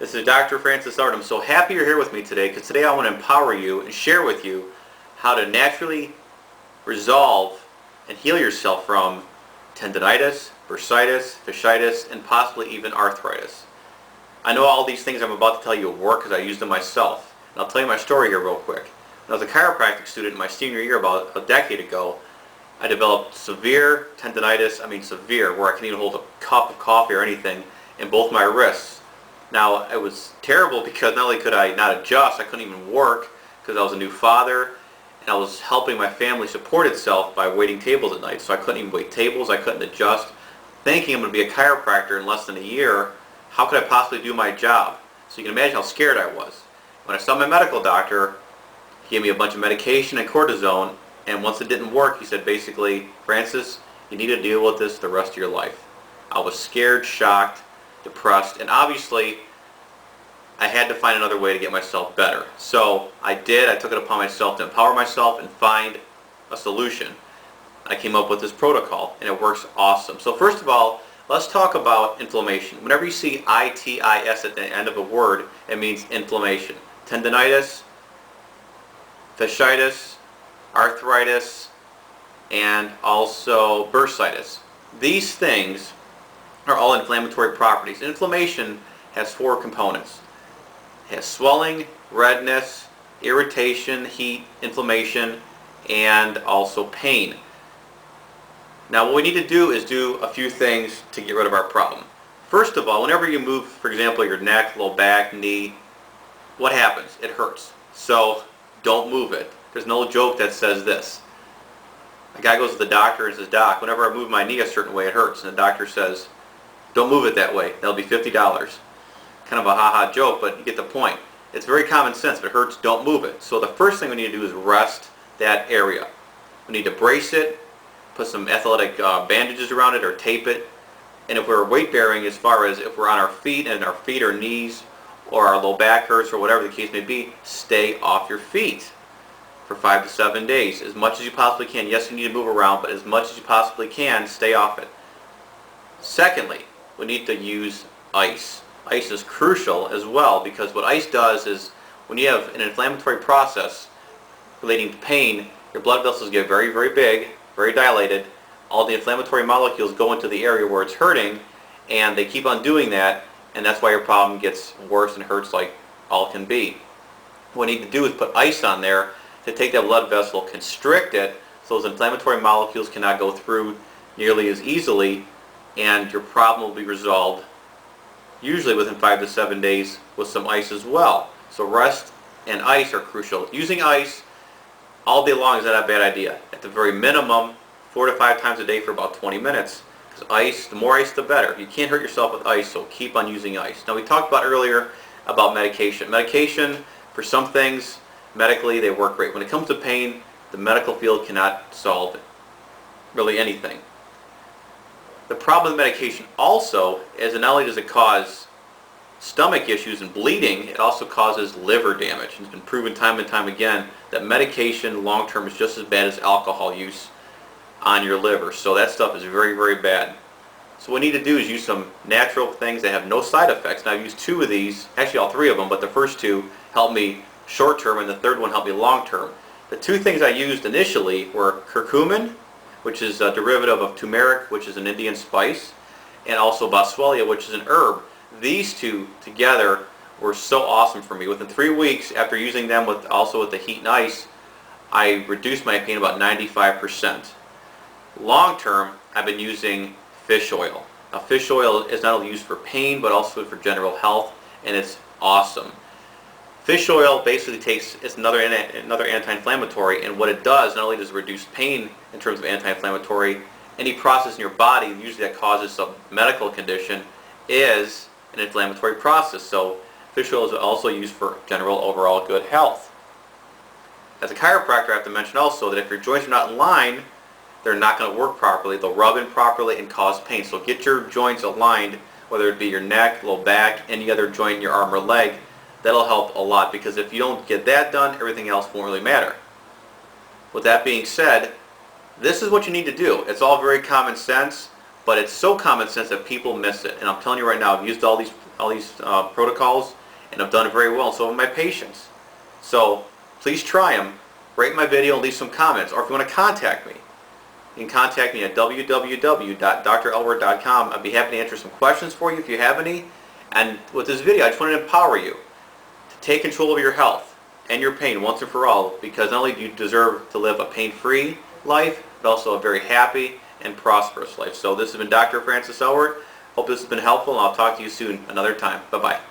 This is Dr. Francis Art. I'm so happy you're here with me today because today I want to empower you and share with you how to naturally resolve and heal yourself from tendonitis, bursitis, fasciitis, and possibly even arthritis. I know all these things I'm about to tell you work because I used them myself. And I'll tell you my story here real quick. When I was a chiropractic student in my senior year about a decade ago, I developed severe tendonitis, severe, where I couldn't even hold a cup of coffee or anything in both my wrists. Now, it was terrible because not only could I not adjust, I couldn't even work because I was a new father and I was helping my family support itself by waiting tables at night. So I couldn't even wait tables, I couldn't adjust. Thinking I'm going to be a chiropractor in less than a year, how could I possibly do my job? So you can imagine how scared I was. When I saw my medical doctor, he gave me a bunch of medication and cortisone, and once it didn't work, he said basically, Francis, you need to deal with this the rest of your life. I was scared, shocked, depressed, and obviously I had to find another way to get myself better. So I did. I took it upon myself to empower myself and find a solution. I came up with this protocol and it works awesome. So first of all, let's talk about inflammation. Whenever you see itis at the end of a word, it means inflammation. Tendonitis, fasciitis, arthritis, and also bursitis. These things are all inflammatory properties. Inflammation has four components. It has swelling, redness, irritation, heat, inflammation, and also pain. Now what we need to do is do a few things to get rid of our problem. First of all, whenever you move, for example, your neck, low back, knee, what happens? It hurts. So don't move it. There's no joke that says this. A guy goes to the doctor and says, Doc, whenever I move my knee a certain way it hurts. And the doctor says, don't move it that way. That'll be $50. Kind of a ha-ha joke, but you get the point. It's very common sense. If it hurts, don't move it. So the first thing we need to do is rest that area. We need to brace it, put some athletic bandages around it or tape it. And if we're weight bearing, as far as if we're on our feet and our feet or knees or our low back hurts or whatever the case may be, stay off your feet for 5 to 7 days. As much as you possibly can. Yes, you need to move around, but as much as you possibly can, stay off it. Secondly, we need to use ice. Ice is crucial as well because what ice does is when you have an inflammatory process relating to pain, your blood vessels get very, very big, very dilated. All the inflammatory molecules go into the area where it's hurting and they keep on doing that, and that's why your problem gets worse and hurts like all can be. What we need to do is put ice on there to take that blood vessel, constrict it so those inflammatory molecules cannot go through nearly as easily, and your problem will be resolved usually within 5 to 7 days with some ice as well. So rest and ice are crucial. Using ice all day long is not a bad idea. At the very minimum, 4 to 5 times a day for about 20 minutes. Because ice, the more ice the better. You can't hurt yourself with ice, so keep on using ice. Now we talked about earlier about medication. Medication, for some things, medically they work great. When it comes to pain, the medical field cannot solve really anything. The problem with medication also is that not only does it cause stomach issues and bleeding, it also causes liver damage. It's been proven time and time again that medication long term is just as bad as alcohol use on your liver. So that stuff is very, very bad. So what we need to do is use some natural things that have no side effects. Now I've used 2 of these, actually all 3 of them, but the first 2 helped me short term and the third one helped me long term. The 2 things I used initially were curcumin, which is a derivative of turmeric, which is an Indian spice, and also boswellia, which is an herb. These 2 together were so awesome for me. Within 3 weeks, after using them also with the heat and ice, I reduced my pain about 95%. Long term, I've been using fish oil. Now fish oil is not only used for pain, but also for general health, and it's awesome. Fish oil basically it's another anti-inflammatory, and what it does, not only does it reduce pain in terms of anti-inflammatory, any process in your body usually that causes some medical condition is an inflammatory process. So fish oil is also used for general overall good health. As a chiropractor, I have to mention also that if your joints are not in line, they're not going to work properly. They'll rub in properly and cause pain. So get your joints aligned, whether it be your neck, low back, any other joint in your arm or leg. That'll help a lot, because if you don't get that done, everything else won't really matter. With that being said, this is what you need to do. It's all very common sense, but it's so common sense that people miss it. And I'm telling you right now, I've used all these protocols, and I've done it very well, and so have my patients. So please try them. Rate my video and leave some comments. Or if you want to contact me, you can contact me at www.drelward.com. I'd be happy to answer some questions for you if you have any. And with this video, I just want to empower you to take control of your health and your pain once and for all, because not only do you deserve to live a pain-free life, but also a very happy and prosperous life. So this has been Dr. Francis Elward. Hope this has been helpful, and I'll talk to you soon another time. Bye-bye.